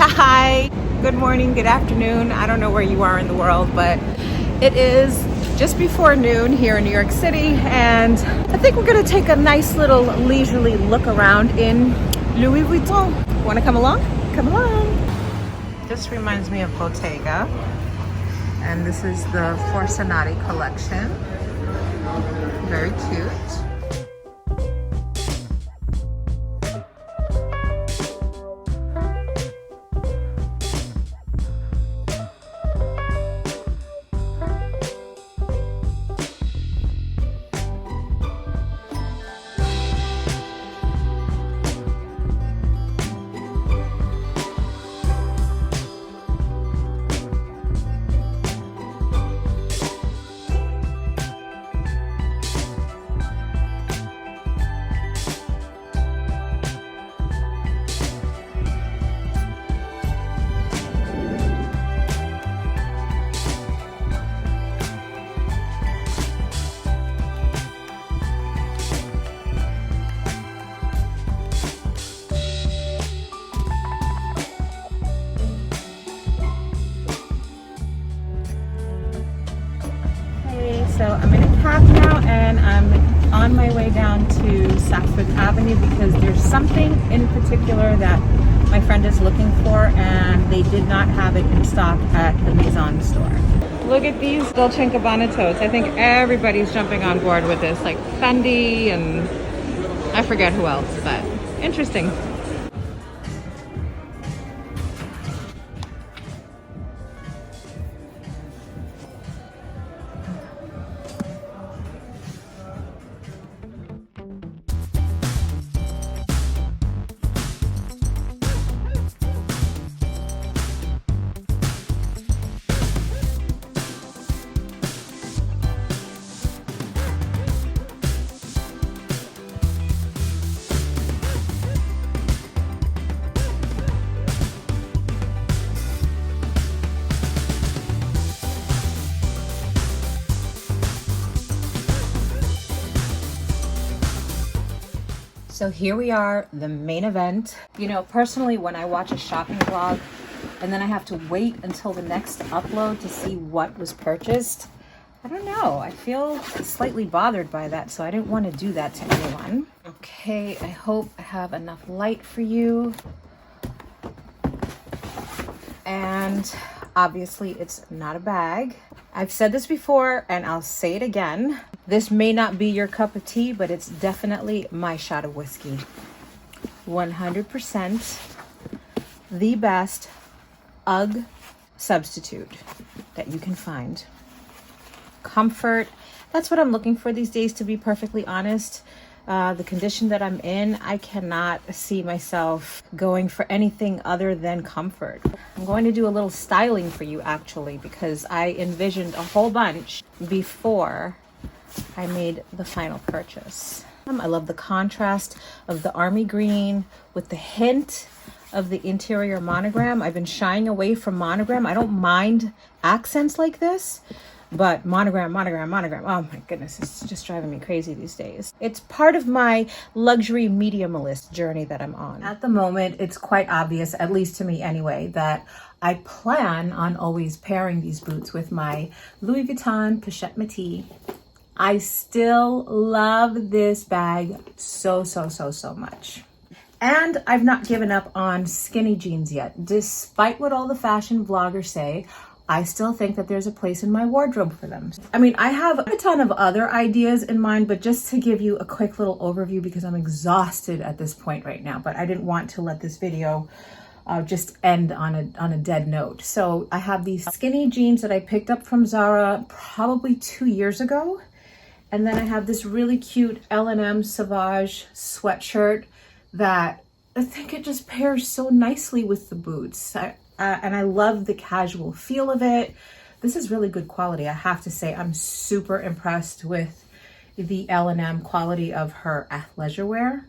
Hi, good morning, good afternoon. I don't know where you are in the world, but it is just before noon here in New York City, and I think we're gonna take a nice little leisurely look around in Louis Vuitton. Wanna come along? Come along. This reminds me of Bottega, and this is the Forsenati collection. Very cute. So I'm in a cab now, and I'm on my way down to South Fifth Avenue because there's something in particular that my friend is looking for, and they did not have it in stock at the Maison store. Look at these Dolce & Gabbana totes. I think everybody's jumping on board with this, like Fendi and I forget who else, but interesting. So here we are, the main event. You know, personally, when I watch a shopping vlog and then I have to wait until the next upload to see what was purchased, I don't know, I feel slightly bothered by that, so I didn't want to do that to anyone. Okay, I hope I have enough light for you. And obviously it's not a bag. I've said this before and I'll say it again. This may not be your cup of tea, but it's definitely my shot of whiskey. 100% the best UGG substitute that you can find. Comfort, that's what I'm looking for these days, to be perfectly honest. The condition that I'm in, I cannot see myself going for anything other than comfort. I'm going to do a little styling for you actually, because I envisioned a whole bunch before I made the final purchase. I love the contrast of the army green with the hint of the interior monogram. I've been shying away from monogram. I don't mind accents like this, but monogram, oh my goodness, it's just driving me crazy these days. It's part of my luxury mediumalist journey that I'm on. At the moment, it's quite obvious, at least to me anyway, that I plan on always pairing these boots with my Louis Vuitton Pochette Métis. I still love this bag so much. And I've not given up on skinny jeans yet. Despite what all the fashion vloggers say, I still think that there's a place in my wardrobe for them. I mean, I have a ton of other ideas in mind, but just to give you a quick little overview, because I'm exhausted at this point right now, but I didn't want to let this video just end on a dead note. So I have these skinny jeans that I picked up from Zara probably 2 years ago. And then I have this really cute L&M Sauvage sweatshirt that I think it just pairs so nicely with the boots. And I love the casual feel of it. This is really good quality, I have to say. I'm super impressed with the L&M quality of her athleisure wear.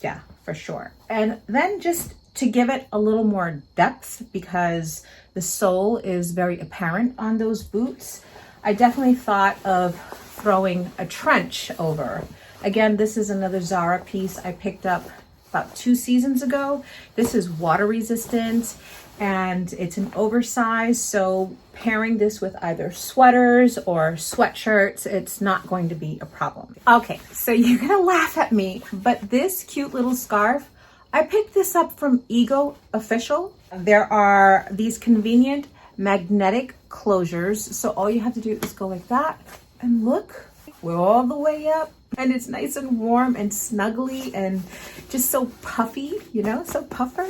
Yeah, for sure. And then just to give it a little more depth, because the sole is very apparent on those boots, I definitely thought of throwing a trench over. Again, this is another Zara piece I picked up about 2 seasons ago. This is water resistant and it's an oversized, so pairing this with either sweaters or sweatshirts, it's not going to be a problem. Okay, so you're gonna laugh at me, but this cute little scarf, I picked this up from Ego Official. There are these convenient magnetic closures, so all you have to do is go like that, and look, we're all the way up, and it's nice and warm and snuggly and just so puffy, you know, so puffer.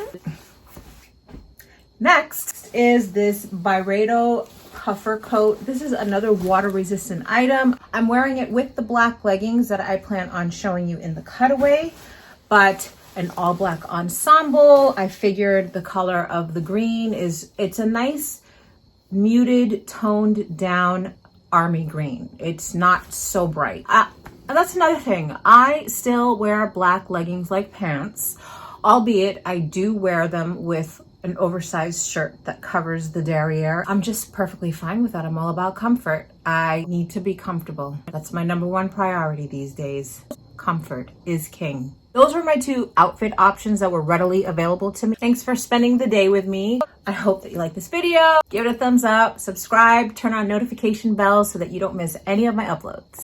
Next is this Byredo puffer coat. This is another water resistant item. I'm wearing it with the black leggings that I plan on showing you in the cutaway, but an all black ensemble. I figured the color of the green it's a nice muted, toned down army green. It's not so bright. And that's another thing. I still wear black leggings like pants, albeit I do wear them with an oversized shirt that covers the derriere. I'm just perfectly fine with that. I'm all about comfort. I need to be comfortable. That's my #1 priority these days. Comfort is king. Those were my 2 outfit options that were readily available to me. Thanks for spending the day with me. I hope that you like this video. Give it a thumbs up, subscribe, turn on notification bells so that you don't miss any of my uploads.